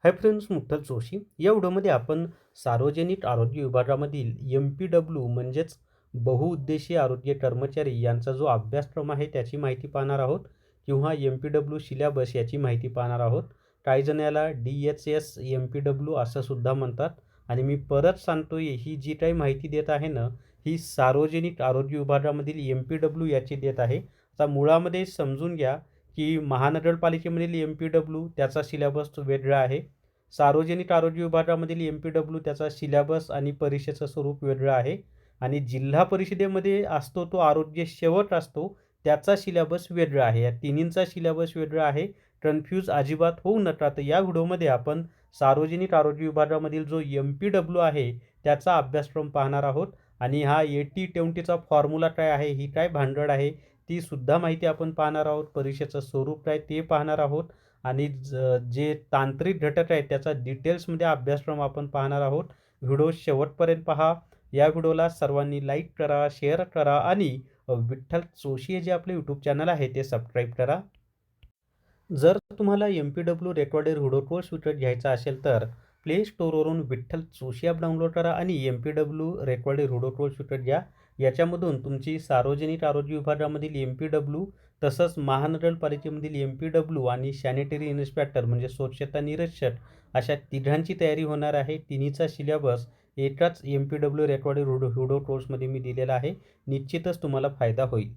Hi friends, मुठ्ठल Joshi. या व्हिडिओमध्ये आपण सार्वजनिक आरोग्य विभागामधील MPW म्हणजेच बहुउद्देशीय आरोग्य कर्मचारी यांचा जो अभ्यासक्रम आहे त्याची माहिती पाहणार आहोत किंवा MPW सिलेबस याची माहिती पाहणार आहोत. काही जण याला DHS MPW असं सुद्धा म्हणतात. आणि मी परत सांगतोय, ही जी काही माहिती देत आहे ना, ही सार्वजनिक आरोग्य विभागामधील MPW याची देत आहे. आता मुळामध्ये समजून घ्या की महानगरपालिकेमधील MPW त्याचा सिलेबस वेगळा आहे. सार्वजनिक आरोग्य विभागामधील MPW त्याचा सिलेबस आणि परीक्षेचं स्वरूप वेगळं आहे. आणि जिल्हा परिषदेमध्ये असतो तो आरोग्य सेवक असतो, त्याचा सिलेबस वेगळा आहे. या तिन्हींचा सिलेबस वेगळा आहे. कन्फ्यूज अजिबात होऊ नका. तर या व्हिडिओमध्ये आपण सार्वजनिक आरोग्य विभागामधील जो MPW आहे त्याचा अभ्यासक्रम पाहणार आहोत. आणि हा 80-20चा फॉर्म्युला काय आहे, ही काय भानगड आहे, ती सुद्धा माहिती आपण पाहणार आहोत. परीक्षेचं स्वरूप काय ते पाहणार आहोत. आणि जे तांत्रिक घटक आहेत त्याचा डिटेल्समध्ये अभ्यासक्रम आपण पाहणार आहोत. व्हिडिओ शेवटपर्यंत पहा. या व्हिडिओला सर्वांनी लाईक करा, शेअर करा आणि विठ्ठल जोशी हे जे आपले यूट्यूब चॅनल आहे ते सबस्क्राईब करा. जर तुम्हाला MPW रेकॉर्डेड व्हिडिओ कोर्स विकत घ्यायचा असेल तर प्ले स्टोअरवरून विठ्ठल जोशी ॲप डाउनलोड करा आणि MPW रेकॉर्डेड व्हिडिओ कोर्स विकत घ्या. याच्यामधून तुमची सार्वजनिक आरोग्य विभागामधील MPW तसंच महानगरपालिकेमधील MPW आणि सॅनिटरी इन्स्पेक्टर म्हणजे स्वच्छता निरीक्षक अशा तिघांची तयारी होणार आहे. तिन्हीचा सिलेबस एकाच MPW रेकॉर्डेड व्हिडिओ कोर्समध्ये मी दिलेला आहे. निश्चितच तुम्हाला फायदा होईल.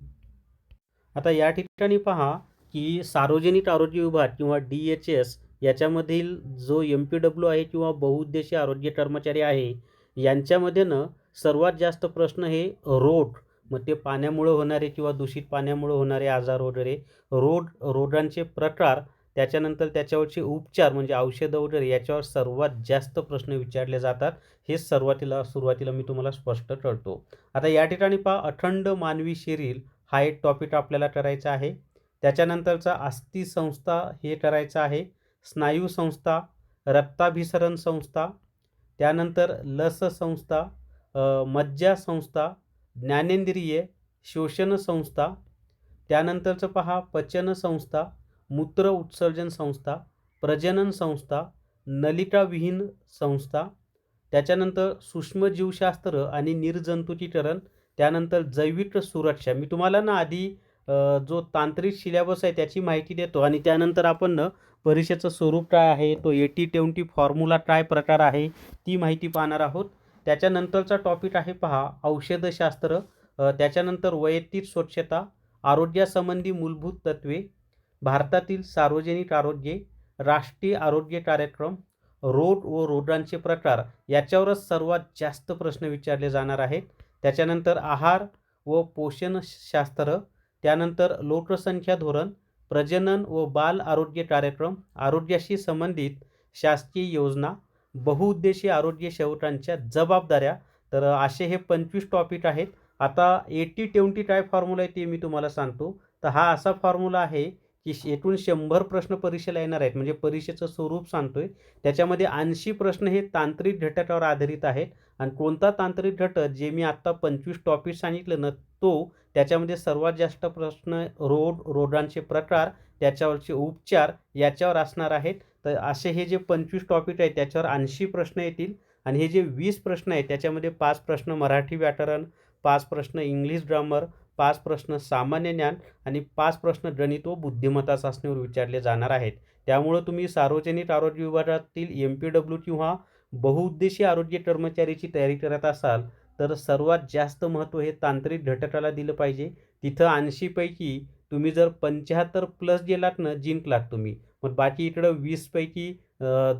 आता या ठिकाणी पहा की सार्वजनिक आरोग्य विभाग किंवा DHS याच्यामधील जो MPW आहे किंवा बहुउद्देशीय आरोग्य कर्मचारी आहे, यांच्यामध्ये ना सर्वात जास्त प्रश्न हे रोग, मग ते पाण्यामुळे होणारे किंवा दूषित पाण्यामुळे होणारे आजार वगैरे, रोगांचे प्रकार, त्याच्यानंतर त्याच्यावरचे उपचार म्हणजे औषधं वगैरे, याच्यावर सर्वात जास्त प्रश्न विचारले जातात. हे सुरुवातीला मी तुम्हाला स्पष्ट करतो. आता या ठिकाणी पहा, अखंड मानवी शरीर हा एक टॉपिक आपल्याला करायचा आहे. त्याच्यानंतरचा अस्थि संस्था हे करायचं आहे. स्नायू संस्था, रक्ताभिसरण संस्था, त्यानंतर लस संस्था, मज्जा संस्था, ज्ञानेंद्रिय, शोषण संस्था, त्यानंतरचं पहा पचन संस्था, मूत्र उत्सर्जन संस्था, प्रजनन संस्था, नलिकाविहीन संस्था, त्याच्यानंतर सूक्ष्मजीवशास्त्र आणि निर्जंतुकीकरण, त्यानंतर जैविक सुरक्षा. मी तुम्हाला ना आधी जो तांत्रिक सिलेबस आहे त्याची माहिती देतो आणि त्यानंतर आपण ना परीक्षेचं स्वरूप काय आहे, तो 80-20 फॉर्म्युला काय प्रकार आहे, ती माहिती पाहणार आहोत. त्याच्यानंतरचा टॉपिक आहे पहा औषधशास्त्र, त्याच्यानंतर वैयक्तिक स्वच्छता, आरोग्यासंबंधी मूलभूत तत्त्वे, भारतातील सार्वजनिक आरोग्य, राष्ट्रीय आरोग्य कार्यक्रम, रोग व रोगांचे प्रकार, याच्यावरच सर्वात जास्त प्रश्न विचारले जाणार आहेत. त्याच्यानंतर आहार व पोषणशास्त्र, त्यानंतर लोकसंख्या धोरण, प्रजनन व बाल आरोग्य कार्यक्रम, आरोग्याशी संबंधित शासकीय योजना, बहुउद्देशीय आरोग्य सेवकांच्या जबाबदाऱ्या. तर असे हे 25 टॉपिक आहेत. आता 80-20 काय फॉर्म्युला आहे ते मी तुम्हाला सांगतो. तर हा असा फॉर्म्युला आहे की एकूण 100 प्रश्न परीक्षेला येणार आहेत. म्हणजे परीक्षेचं स्वरूप सांगतोय. त्याच्यामध्ये 80 प्रश्न हे तांत्रिक घटकावर आधारित आहेत. आणि कोणता तांत्रिक घटक, जे मी आत्ता 25 टॉपिक सांगितलं ना, तो त्याच्यामध्ये सर्वात जास्त प्रश्न रोगांचे प्रकार, त्याच्यावरचे उपचार याच्यावर असणार आहेत. तर असे हे जे 25 टॉपिक आहेत त्याच्यावर 80 प्रश्न येतील. आणि हे जे 20 प्रश्न आहेत त्याच्यामध्ये 5 प्रश्न मराठी व्याकरण, 5 प्रश्न इंग्लिश ग्रामर, 5 प्रश्न सामान्य ज्ञान आणि 5 प्रश्न गणित व बुद्धिमत्ता चाचणीवर विचारले जाणार आहेत. त्यामुळं तुम्ही सार्वजनिक आरोग्य विभागातील MPW किंवा बहुउद्देशीय आरोग्य कर्मचारीची तयारी करत असाल तर सर्वात जास्त महत्त्व हे तांत्रिक घटकाला दिलं पाहिजे. तिथं 80 पैकी तुम्ही जर 75 प्लस गेलात ना, जिंकलात तुम्ही. मग बाकी इकडं 20 पैकी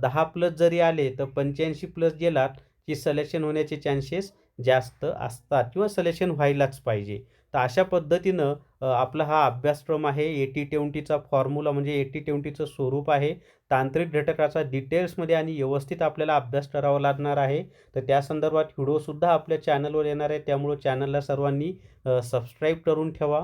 10 प्लस जरी आले तर 85 प्लस गेलात की सिलेक्शन होण्याचे चान्सेस जास्त असतात किंवा सिलेक्शन व्हायलाच पाहिजे. तर अशा पद्धतीनं आपला हा अभ्यासक्रम आहे. 80-20चा फॉर्म्युला म्हणजे 80-20चं स्वरूप आहे. तांत्रिक घटकाचा डिटेल्समध्ये आणि व्यवस्थित आपल्याला अभ्यास करावा लागणार आहे. तर त्या संदर्भात व्हिडिओसुद्धा आपल्या चॅनलवर येणार आहे. त्यामुळं चॅनलला सर्वांनी सबस्क्राईब करून ठेवा.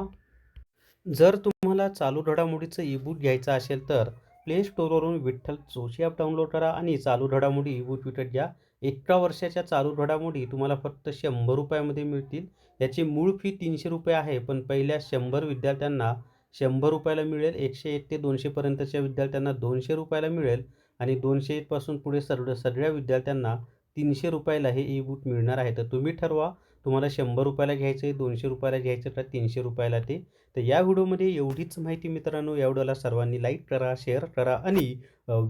जर तुम्हाला चालू घडामोडीचं ईबुक घ्यायचं असेल तर प्ले स्टोअरवरून विठ्ठल जोशी ॲप डाउनलोड करा आणि चालू घडामोडी ईबुक विकत घ्या. 1 वर्षाच्या चालू घडामोडी तुम्हाला फक्त 100 रुपयामध्ये मिळतील. याची मूळ फी 300 रुपये आहे, पण पहिल्या 100 विद्यार्थ्यांना 100 रुपयाला मिळेल. 101 ते 200 पर्यंतच्या विद्यार्थ्यांना 200 रुपयाला मिळेल. आणि 200 पासून पुढे सगळ्या विद्यार्थ्यांना ₹300 ला हे ई बुक मिळणार आहे. तर तुम्ही ठरवा तुम्हाला ₹100 घ्यायचं आहे, ₹200 घ्यायचं का ₹300 ते. तर या व्हिडिओमध्ये एवढीच माहिती मित्रांनो. या व्हिडिओला सर्वांनी लाईक करा, शेअर करा आणि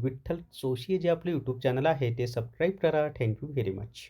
विठ्ठल जोशी जे आपले यूट्यूब चॅनल आहे ते सबस्क्राईब करा. Thank you very much.